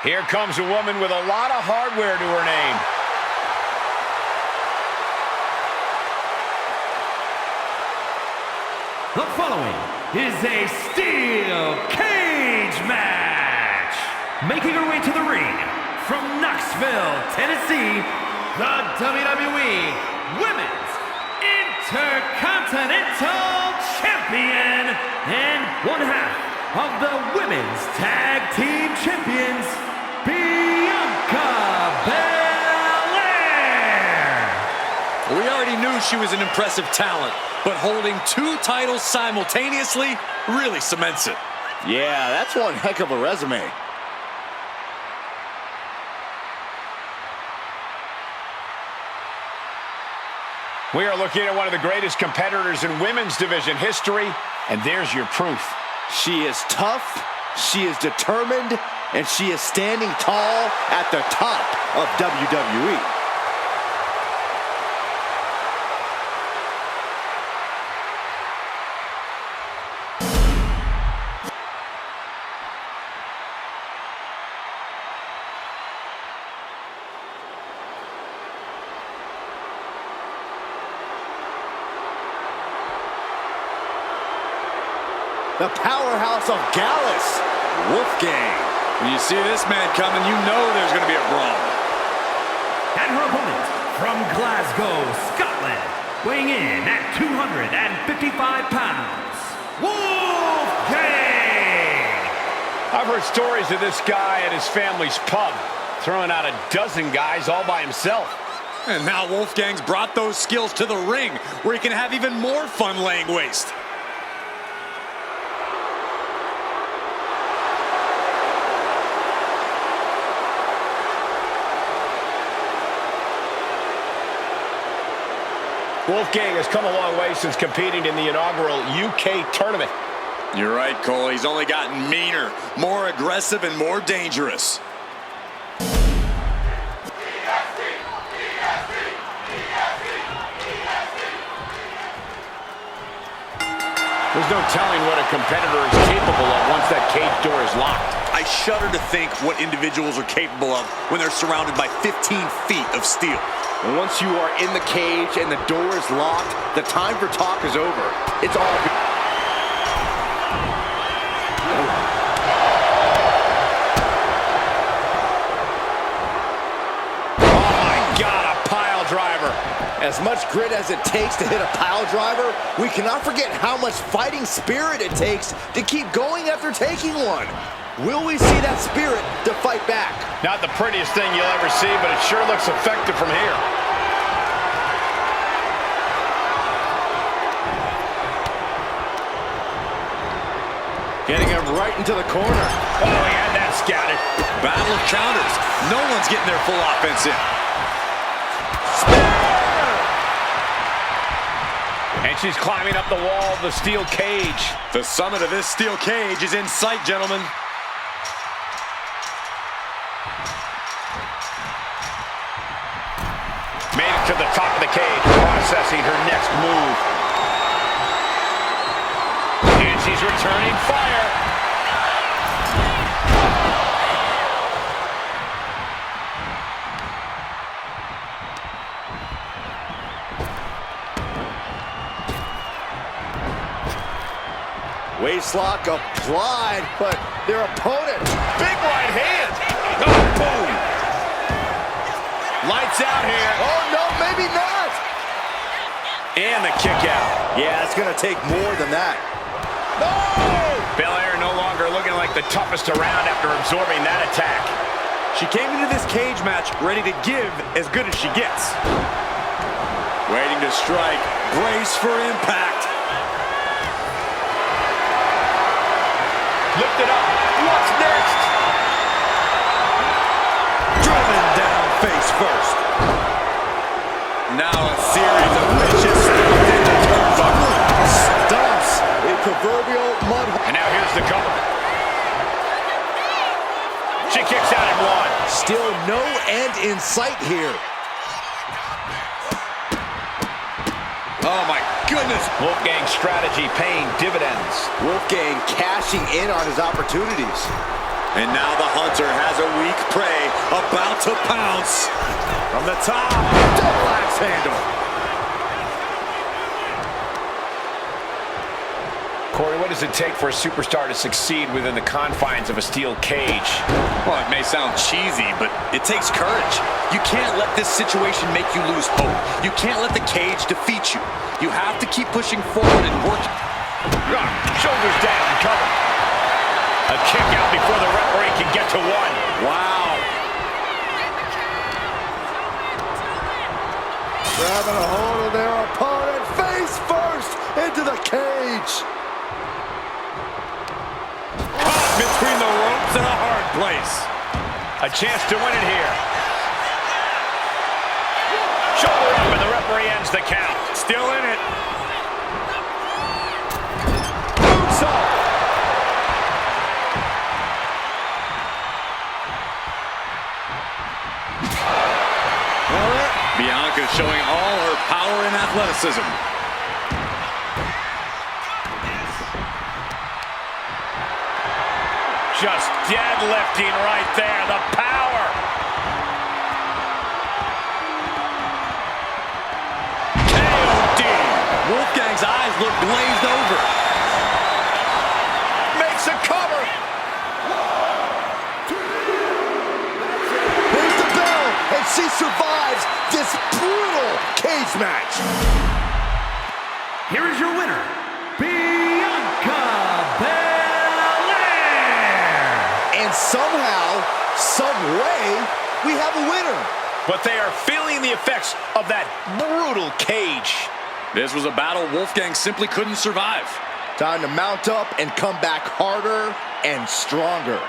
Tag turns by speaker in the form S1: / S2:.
S1: Here comes a woman with a lot of hardware to her name.
S2: The following is a steel cage match. Making her way to the ring from Knoxville, Tennessee, the WWE Women's Intercontinental Champion and one half of the Women's Tag Team Champions, Bianca Belair.
S3: We already knew she was an impressive talent, but holding two titles simultaneously really cements it.
S4: Yeah, that's one heck of a resume.
S1: We are looking at one of the greatest competitors in women's division history, and there's your proof.
S4: She is tough, she is determined, and she is standing tall at the top of WWE. The powerhouse of Gallus, Wolfgang.
S3: When you see this man coming, you know there's going to be a brawl.
S2: And her opponent from Glasgow, Scotland, weighing in at 255 pounds, Wolfgang!
S1: I've heard stories of this guy at his family's pub, throwing out a dozen guys all by himself.
S3: And now Wolfgang's brought those skills to the ring, where he can have even more fun laying waste.
S1: Wolfgang has come a long way since competing in the inaugural UK tournament.
S3: You're right, Cole. He's only gotten meaner, more aggressive, and more dangerous.
S1: There's no telling what a competitor is capable of once that cage door is locked.
S3: I shudder to think what individuals are capable of when they're surrounded by 15 feet of steel.
S4: And once you are in the cage and the door is locked, the time for talk is over. It's all good.
S1: Oh my God, a pile driver.
S4: As much grit as it takes to hit a pile driver, we cannot forget how much fighting spirit it takes to keep going after taking one. Will we see that spirit to fight back?
S1: Not the prettiest thing you'll ever see, but it sure looks effective from here.
S4: Getting him right into the corner.
S1: Oh, he had that scouted.
S3: Battle of counters. No one's getting their full offense in.
S1: And she's climbing up the wall of the steel cage.
S3: The summit of this steel cage is in sight, gentlemen.
S1: Made it to the top of the cage, processing her next move. And she's returning fire.
S4: Waistlock applied, but their opponent.
S1: Big right hand. Oh, boom. Lights out here.
S4: Oh, no, maybe not.
S1: And the kick out.
S4: Yeah, it's going to take more than that.
S1: No! Belair no longer looking like the toughest around after absorbing that attack.
S3: She came into this cage match ready to give as good as she gets. Waiting to strike. Brace for impact.
S1: Lift it up. What's next?
S3: Driven down face first. Now a series of vicious stomps into turnbuckle.
S4: Stumps a proverbial mud.
S1: And now here's the cover. She kicks out at one.
S4: Still no end in sight here.
S3: Oh my goodness.
S1: Wolfgang's strategy paying dividends.
S4: Wolfgang cashing in on his opportunities.
S3: And now the hunter has a weak prey about to pounce. From the top, double axe handle.
S1: Corey, what does it take for a superstar to succeed within the confines of a steel cage?
S3: Well, it may sound cheesy, but it takes courage. You can't let this situation make you lose hope. You can't let the cage defeat you. You have to keep pushing forward and working.
S1: Shoulders down, cover. A kick out before the referee can get to one.
S3: Wow.
S4: Grabbing a hold of their opponent face first into the cage.
S3: Between the ropes and a hard place.
S1: A chance to win it here. Shoulder up and the referee ends the count.
S3: Still in it.
S1: Moonsault.
S3: Bianca showing all her power and athleticism.
S1: Just deadlifting right there. The power.
S3: KOD. Wolfgang's eyes look glazed over.
S1: Makes a cover.
S4: Here's the bell, and she survives this brutal cage match.
S2: Here is your winner, Bianca Belair.
S4: And somehow, some way, we have a winner.
S1: But they are feeling the effects of that brutal cage.
S3: This was a battle Wolfgang simply couldn't survive.
S4: Time to mount up and come back harder and stronger.